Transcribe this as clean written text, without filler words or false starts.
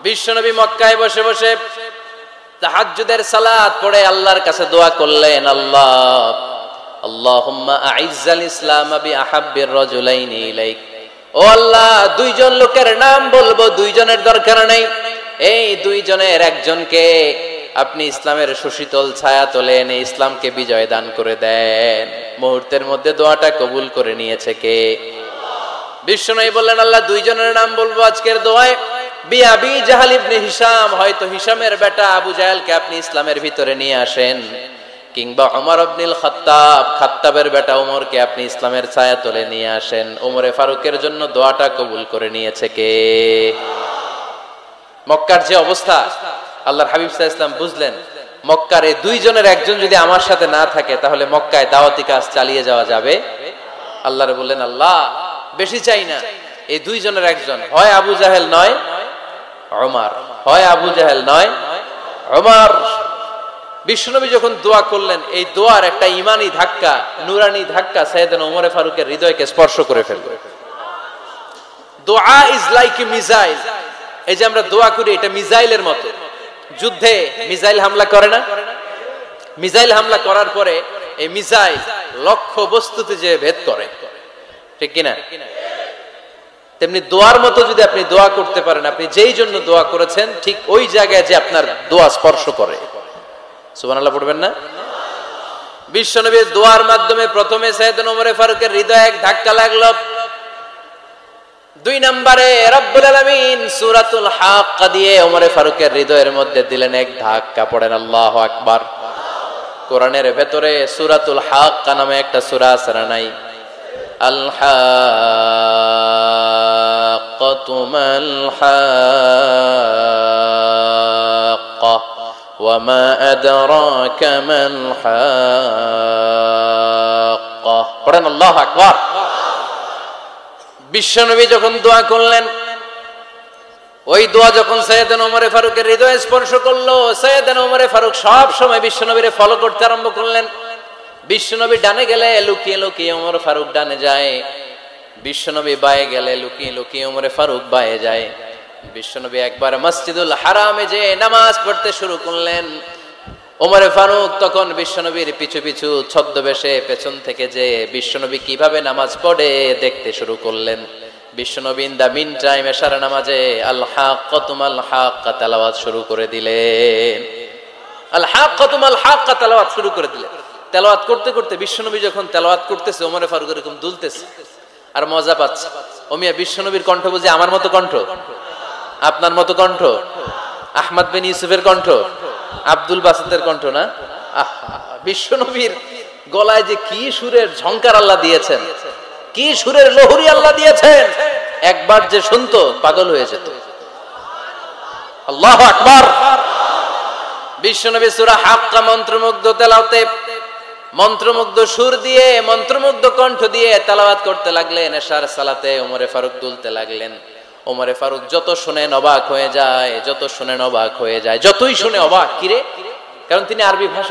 বিশ্বনবী মক্কায় বসে বসে তাহাজ্জুদের সালাত পড়ে আল্লাহর কাছে দোয়া করলেন, আল্লাহুম্মা আইজ্জাল ইসলাম বিআহাব্বির রাজুলাইনি ইলাইক। ও আল্লাহ, দুইজন লোকের নাম বলবো, দুইজনের দরকার নেই, এই দুইজনের একজনকে আপনি ইসলামের সুশীতল ছায়া তলে এনে ইসলামকে বিজয় দান করে দেন। মুহূর্তের মধ্যে দোয়াটা কবুল করে নিয়েছে কে? বিশ্বনবী বললেন, আল্লাহ, দুইজনের নাম বলবো আজকের দোয়ায়। বিআবি জাহল ইবনে হিশাম, হয়তো হিশামের বেটা আবু জাহেলকে আপনি ইসলামের ভিতরে নিয়ে আসেন, কিংবা ওমর ইবনুল খাত্তাব, খাত্তাবের বেটা ওমরকে আপনি ইসলামের ছায়া তলে নিয়ে আসেন। ওমরে ফারুকের জন্য দোয়াটা কবুল করে নিয়েছে কে? মক্কার যে অবস্থা, আল্লাহর হাবিব সাল্লাল্লাহু আলাইহি ওয়াসাল্লাম বুঝলেন মক্কার এই দুইজনের একজন যদি আমার সাথে না থাকে তাহলে মক্কায় দাওয়াতি কাজ চালিয়ে যাওয়া যাবে। আল্লাহরে বললেন, আল্লাহ, বেশি চাই না, এই দুইজনের একজন, হয় আবু জাহেল নয় ওমর, হয় আবু জাহেল নয় ওমর। বিশ্বনবী যখন দোয়া করলেন, এই দোয়ার একটা ইমানি ধাক্কা, নুরানি ধাক্কা সাইয়েদনা ওমর ফারুকের হৃদয়কে স্পর্শ করে ফেলল। দোয়া ইজ লাইক এ মিসাইল। এই যে আমরা দোয়া করি, এটা মিসাইলের মতো। যুদ্ধে মিসাইল হামলা করে না? মিসাইল হামলা করার পরে এই মিসাইল লক্ষ্য বস্তুতে যে ভেদ করে, ঠিক কিনা? তেমনি দোয়ার মতো যদি আপনি দোয়া করতে পারেন, আপনি যেই জন্য দোয়া করেছেন ঠিক ওই জায়গায় যে আপনার দোয়া স্পর্শ করে। সুবহানাল্লাহ পড়বেন না? বিশ্বনবীর দোয়ার মাধ্যমে প্রথমে সাইয়েদনা ওমর ফারুকের হৃদয়ে এক ধাক্কা লাগলো। দুই নম্বরে রব্বুল আলামিন সূরাতুল হাক্কা দিয়ে ওমর ফারুকের হৃদয়ের মধ্যে দিলেন এক ধাক্কা। পড়েন আল্লাহু আকবার। কোরআনের ভেতরে সূরাতুল হাক্কা নামে একটা সূরা আছে না নাই? আল হাক্কাতু মাল হাক্কা ওয়া মা আদরাকা মাল হাক্কা। পড়েন আল্লাহু আকবার। বিশ্বনবী যখন দোয়া করলেন, ওই দোয়া যখন সাইয়েদনা ওমর ফারুকের হৃদয়ে স্পর্শ করলো, সাইয়েদনা ওমর ফারুক সব সময় বিশ্বনবীরে ফলো করতে আরম্ভ করলেন। বিশ্বনবী ডানে গেলে লুকিয়ে লুকিয়ে ওমর ফারুক ডানে যায়, বিশ্বনবী বায়ে গেলে লুকিয়ে লুকিয়ে ওমর ফারুক বায়ে যায়। বিশ্বনবী একবার মসজিদুল হারামে যে নামাজ পড়তে শুরু করলেন, ওমর ফারুক তখন বিশ্বনবীর পিছু পিছু ছদ্মবেশে পেছন থেকে যে বিশ্বনবী কিভাবে নামাজ পড়ে দেখতে শুরু করলেন। বিশ্বনবী ইন দা মিন টাইম এশার নামাজে আল হাক্কাতু মাল হাক্কা তেলাওয়াত শুরু করে দিলেন। আল হাক্কাতু মাল হাক্কা তেলাওয়াত শুরু করে দিলেন। তেলাওয়াত করতে করতে বিশ্বনবী যখন তেলাওয়াত করতেছে, ওমর ফারুক এরকম দুলতেছে আর মজা পাচ্ছে। ওমিয়া, বিশ্বনবীর কণ্ঠ বুঝি আমার মতো কণ্ঠ, আপনার মতো কণ্ঠ, আহমদ বিন ইউসুফের কণ্ঠ, আব্দুল বাসিতের কণ্ঠ না? বিশ্বনবীর গলায় যে কি সুরের ঝংকার আল্লাহ দিয়েছেন, কি সুরের লহরী আল্লাহ দিয়েছেন, একবার যে শুনতো পাগল হয়ে যেত। আল্লাহু আকবার। বিশ্বনবী সূরা হাক্কা মন্ত্রমুগ্ধ তেলাওয়াতে, মন্ত্রমুগ্ধ সুর দিয়ে, মন্ত্রমুগ্ধ কণ্ঠ দিয়ে তেলাওয়াত করতে লাগলেন। এশার সালাতে ওমর ফারুক দুলতে লাগলেন। ওমর ফারুক যত শুনেন অবাক হয়ে যায়, যত শুনেন অবাক হয়ে যায়, যতই শুনে অবাক। কিরে? কারণ তিনি আরবি ভাষা